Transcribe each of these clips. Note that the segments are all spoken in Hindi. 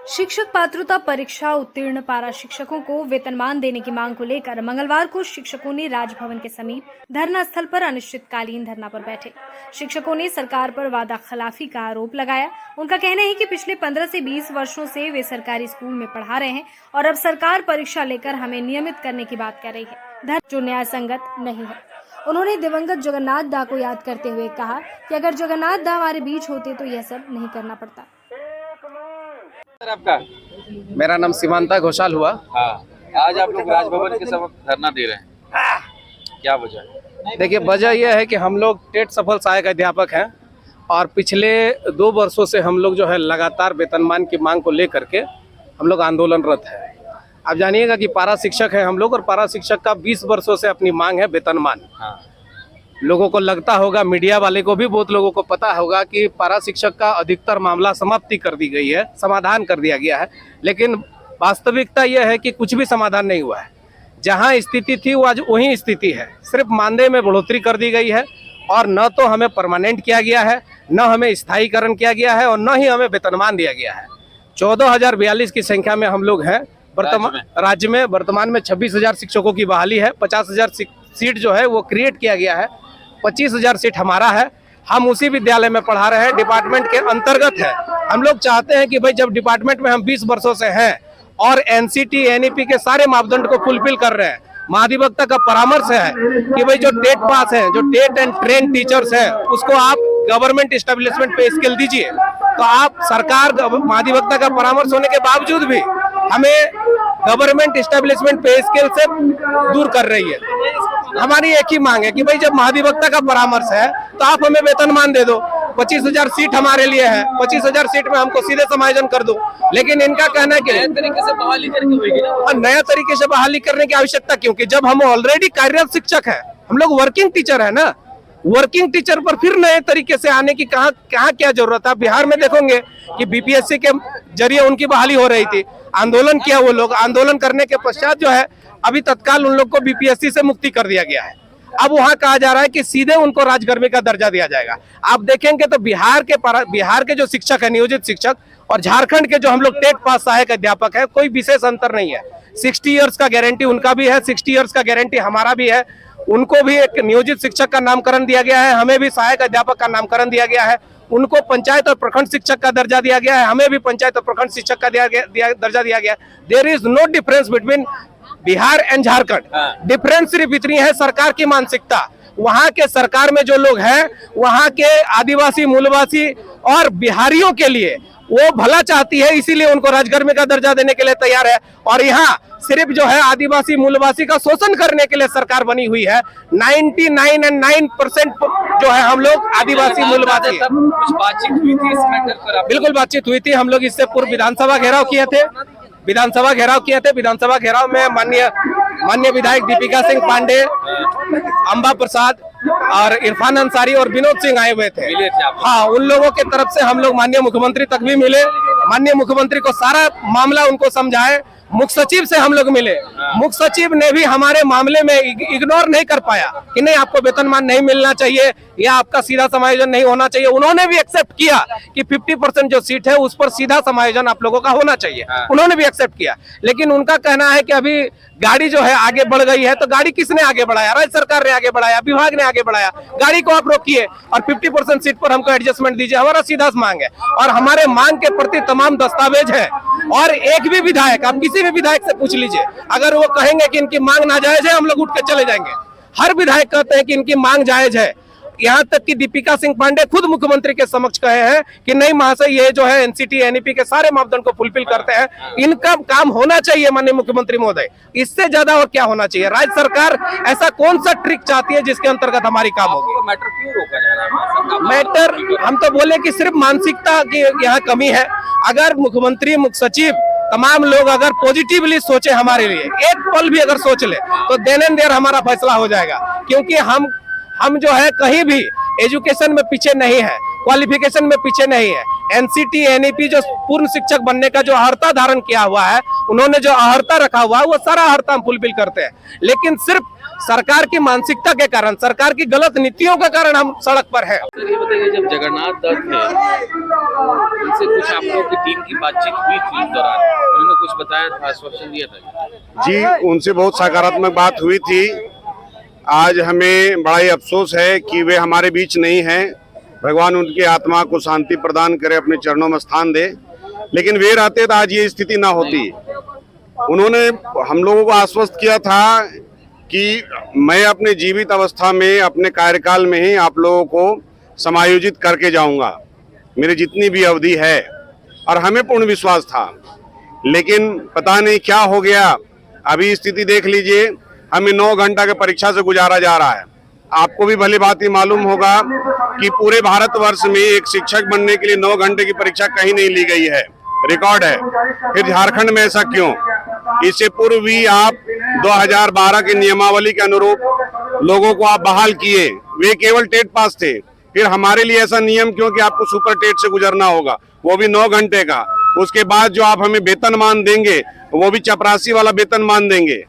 शिक्षक पात्रता परीक्षा उत्तीर्ण पारा शिक्षकों को वेतनमान देने की मांग को लेकर मंगलवार को शिक्षकों ने राजभवन के समीप धरना स्थल पर अनिश्चितकालीन धरना पर बैठे। शिक्षकों ने सरकार पर वादा खिलाफी का आरोप लगाया। उनका कहना है कि पिछले 15 से 20 वर्षों से वे सरकारी स्कूल में पढ़ा रहे हैं और अब सरकार परीक्षा लेकर हमें नियमित करने की बात कर रही है, धरना जो न्याय संगत नहीं है। उन्होंने दिवंगत जगन्नाथ दा को याद करते हुए कहा कि अगर जगन्नाथ दा हमारे बीच होते तो यह सब नहीं करना पड़ता। सर आपका? मेरा नाम सीमांता घोषाल हुआ। हाँ, आज आप लोग राजभवन के समक्ष धरना दे रहे हैं, क्या वजह है? देखिए, वजह यह है कि हम लोग टेट सफल सहायक अध्यापक हैं और पिछले 2 वर्षों से हम लोग जो है लगातार वेतनमान की मांग को लेकर के हम लोग आंदोलनरत है। आप जानिएगा कि पारा शिक्षक है हम लोग और पारा शिक्षक का 20 वर्षों से अपनी मांग है वेतनमान। हाँ। लोगों को लगता होगा, मीडिया वाले को भी बहुत लोगों को पता होगा कि पारा शिक्षक का अधिकतर मामला समाप्ति कर दी गई है, समाधान कर दिया गया है, लेकिन वास्तविकता यह है कि कुछ भी समाधान नहीं हुआ है। जहां स्थिति थी वो आज वही स्थिति है, सिर्फ मानदेय में बढ़ोतरी कर दी गई है और न तो हमें परमानेंट किया गया है, न हमें स्थायीकरण किया गया है और न ही हमें वेतनमान दिया गया है। 14,042 की संख्या में हम लोग हैं राज्य में। वर्तमान में 26,000 शिक्षकों की बहाली है। 50,000 सीट जो है वो क्रिएट किया गया है। 25,000 सीट हमारा है। हम उसी विद्यालय में पढ़ा रहे हैं, डिपार्टमेंट के अंतर्गत है। हम लोग चाहते हैं कि भाई जब डिपार्टमेंट में हम 20 वर्षों से हैं और एनसीटी एनईपी के सारे मापदंड को फुलफिल कर रहे हैं, महाधिवक्ता का परामर्श है कि भाई जो टेट पास है, जो टेट एंड ट्रेन टीचर्स है, उसको आप गवर्नमेंट एस्टेब्लिशमेंट पे स्केल दीजिए। तो आप सरकार महाधिवक्ता का परामर्श होने के बावजूद भी हमें गवर्नमेंट एस्टेब्लिशमेंट पे स्केल से दूर कर रही है। हमारी एक ही मांग है कि भाई जब महाधिवक्ता का परामर्श है तो आप हमें वेतनमान दे दो। 25,000 सीट हमारे लिए है, 25,000 सीट में हमको सीधे समायोजन कर दो। लेकिन इनका कहना है कि नए तरीके से बहाली करके होगी ना। और नया तरीके से बहाली करने की आवश्यकता क्योंकि जब हम ऑलरेडी कार्यरत शिक्षक हैं, हम लोग वर्किंग टीचर है ना, वर्किंग टीचर पर फिर नए तरीके से आने की कहाँ क्या जरूरत है। बिहार में देखोगे कि बीपीएससी के जरिए उनकी बहाली हो रही थी, आंदोलन किया वो लोग, आंदोलन करने के पश्चात जो है अभी तत्काल उन लोग को बीपीएससी से मुक्ति कर दिया गया है। अब वहां कहा जा रहा है कि सीधे उनको राजगर्मी का दर्जा दिया जाएगा। आप देखेंगे तो बिहार के जो शिक्षक है, नियोजित शिक्षक, और झारखंड के जो हम लोग टेट पास सहायक अध्यापक है, कोई विशेष अंतर नहीं है। 60 ईयर्स का गारंटी उनका भी है, 60 ईयर्स का गारंटी हमारा भी है। उनको भी एक नियोजित शिक्षक का नामकरण दिया गया है, हमें भी सहायक अध्यापक का नामकरण दिया गया है। उनको पंचायत और प्रखंड शिक्षक का दर्जा दिया गया है, हमें भी पंचायत और प्रखंड शिक्षक का दर्जा दिया गया है। There is no difference between Bihar and Jharkhand. Difference सिर्फ इतनी है सरकार की मानसिकता। वहां के सरकार में जो लोग हैं, वहां के आदिवासी, मूलवासी और बिहारियों के लिए वो भला चाहती है, इसीलिए उनको राजगर्मी का दर्जा देने के लिए तैयार है। और यहाँ सिर्फ जो है आदिवासी मूलवासी का शोषण करने के लिए सरकार बनी हुई है। 99.9% जो है हम लोग आदिवासी मूलवासी। कुछ बातचीत हुई थी इस मैटर पर? बिल्कुल बातचीत हुई थी। हम लोग इससे पूर्व विधानसभा घेराव किए थे। विधानसभा घेराव में माननीय विधायक दीपिका सिंह पांडे, अंबा प्रसाद और इरफान अंसारी और विनोद सिंह आए हुए थे। हाँ, उन लोगों के तरफ से हम लोग माननीय मुख्यमंत्री तक भी मिले। माननीय मुख्यमंत्री को सारा मामला उनको समझाए। मुख्य सचिव से हम लोग मिले। मुख्य सचिव ने भी हमारे मामले में इग्नोर नहीं कर पाया कि नहीं, आपको वेतनमान नहीं मिलना चाहिए या आपका सीधा समायोजन नहीं होना चाहिए। उन्होंने भी एक्सेप्ट किया कि 50% जो सीट है उस पर सीधा समायोजन आप लोगों का होना चाहिए। उन्होंने भी एक्सेप्ट किया, लेकिन उनका कहना है कि अभी गाड़ी जो है आगे बढ़ गई है। तो गाड़ी किसने आगे बढ़ाया? राज्य सरकार ने आगे बढ़ाया, विभाग ने आगे बढ़ाया। गाड़ी को आप रोकिए और 50% सीट पर हमको एडजस्टमेंट दीजिए। हमारा सीधा मांग है और हमारे मांग के प्रति तमाम दस्तावेज है। और एक भी विधायक, आप किसी भी विधायक से पूछ लीजिए, अगर वो कहेंगे कि इनकी मांग नाजायज है, हम लोग उठ के चले जाएंगे। हर विधायक कहते हैं कि इनकी मांग जायज है। यहाँ तक कि दीपिका सिंह पांडे खुद मुख्यमंत्री के समक्ष कहे हैं कि नहीं महाशय, ये जो है एनसीटी एनईपी के सारे मापदंड को फुलफिल करते हैं, इनका काम होना चाहिए माननीय मुख्यमंत्री महोदय। इससे ज्यादा और क्या होना चाहिए? राज्य सरकार ऐसा कौन सा ट्रिक चाहती है जिसके अंतर्गत हमारी काम होगी? मैटर क्यों रोका जा रहा है? मैटर हम तो बोले कि सिर्फ मानसिकता की यहाँ कमी है। अगर मुख्यमंत्री, मुख्य सचिव, तमाम लोग अगर पॉजिटिवली सोचे हमारे लिए, एक पल भी अगर सोच ले, तो देन एंड देयर हमारा फैसला हो जाएगा। क्योंकि हम जो है कहीं भी एजुकेशन में पीछे नहीं है। क्वालिफिकेशन में पीछे नहीं है। एनसीटी एनईपी जो पूर्व शिक्षक बनने का जो अर्हता धारण किया हुआ है, उन्होंने जो अर्हता रखा हुआ है वो सारा अर्हता हम फुलफिल करते हैं, लेकिन सिर्फ सरकार की मानसिकता के कारण, सरकार की गलत नीतियों के कारण हम सड़क पर है। सर ये बताइए, जब जगन्नाथ दत्त थे उनसे कुछ आप लोगों की टीम की बातचीत हुई थी इस दौरान, उन्होंने कुछ बताया था, आश्वासन दिया था? जी, उनसे बहुत सकारात्मक बात हुई थी। आज हमें बड़ा ही अफसोस है कि वे हमारे बीच नहीं हैं। भगवान उनकी आत्मा को शांति प्रदान करे, अपने चरणों में स्थान दे। लेकिन वे रहते तो आज ये स्थिति ना होती। उन्होंने हम लोगों को आश्वस्त किया था कि मैं अपने जीवित अवस्था में, अपने कार्यकाल में ही आप लोगों को समायोजित करके जाऊंगा, मेरी जितनी भी अवधि है, और हमें पूर्ण विश्वास था। लेकिन पता नहीं क्या हो गया। अभी स्थिति देख लीजिए, हमें 9 घंटा के परीक्षा से गुजारा जा रहा है। आपको भी भली बात ही मालूम होगा कि पूरे भारतवर्ष में एक शिक्षक बनने के लिए 9 घंटे की परीक्षा कहीं नहीं ली गई है, रिकॉर्ड है। फिर झारखंड में ऐसा क्यों? इससे पूर्व भी आप 2012 की नियमावली के अनुरूप लोगों को आप बहाल किए, वे केवल टेट पास थे। फिर हमारे लिए ऐसा नियम क्यों कि आपको सुपर टेट से गुजरना होगा, वो भी 9 घंटे का। उसके बाद जो आप हमें वेतनमान देंगे वो भी चपरासी वाला वेतनमान देंगे,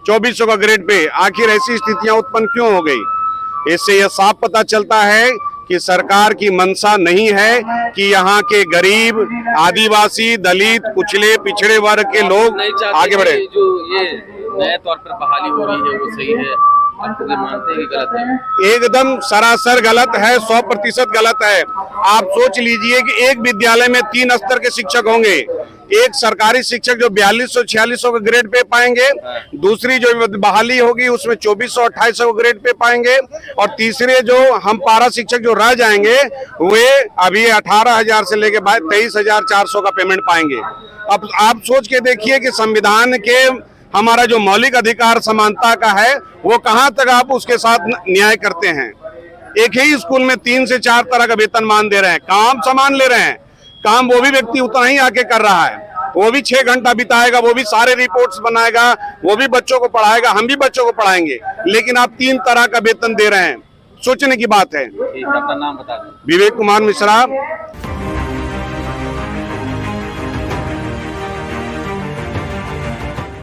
2400 का ग्रेड पे। आखिर ऐसी स्थितियां उत्पन्न क्यों हो गई? इससे यह साफ पता चलता है कि सरकार की मंशा नहीं है कि यहाँ के गरीब, आदिवासी, दलित, कुचले पिछड़े वर्ग के लोग आगे बढ़े। जो ये नए तौर पर बहाली हो रही है वो सही है, आप ये मानते हैं कि गलत है? एकदम सरासर गलत है, 100% गलत है। आप सोच लीजिए कि एक विद्यालय में 3 स्तर के शिक्षक होंगे। एक सरकारी शिक्षक जो 4200-4600 का ग्रेड पे पाएंगे, दूसरी जो बहाली होगी उसमें 2400-2800 का ग्रेड पे पाएंगे, और तीसरे जो हम पारा शिक्षक जो रह जाएंगे वे अभी 18,000 से लेके 23,400 का पेमेंट पाएंगे। अब आप सोच के देखिए कि संविधान के हमारा जो मौलिक अधिकार समानता का है वो कहां तक आप उसके साथ न्याय करते हैं। एक ही स्कूल में 3 से 4 तरह का वेतनमान दे रहे हैं, काम समान ले रहे हैं। काम वो भी व्यक्ति उतना ही आके कर रहा है, वो भी 6 घंटा बिताएगा, वो भी सारे रिपोर्ट्स बनाएगा, वो भी बच्चों को पढ़ाएगा, हम भी बच्चों को पढ़ाएंगे, लेकिन आप 3 तरह का वेतन दे रहे हैं। सोचने की बात है। ठीक है, अपना नाम बता दें। विवेक कुमार मिश्रा।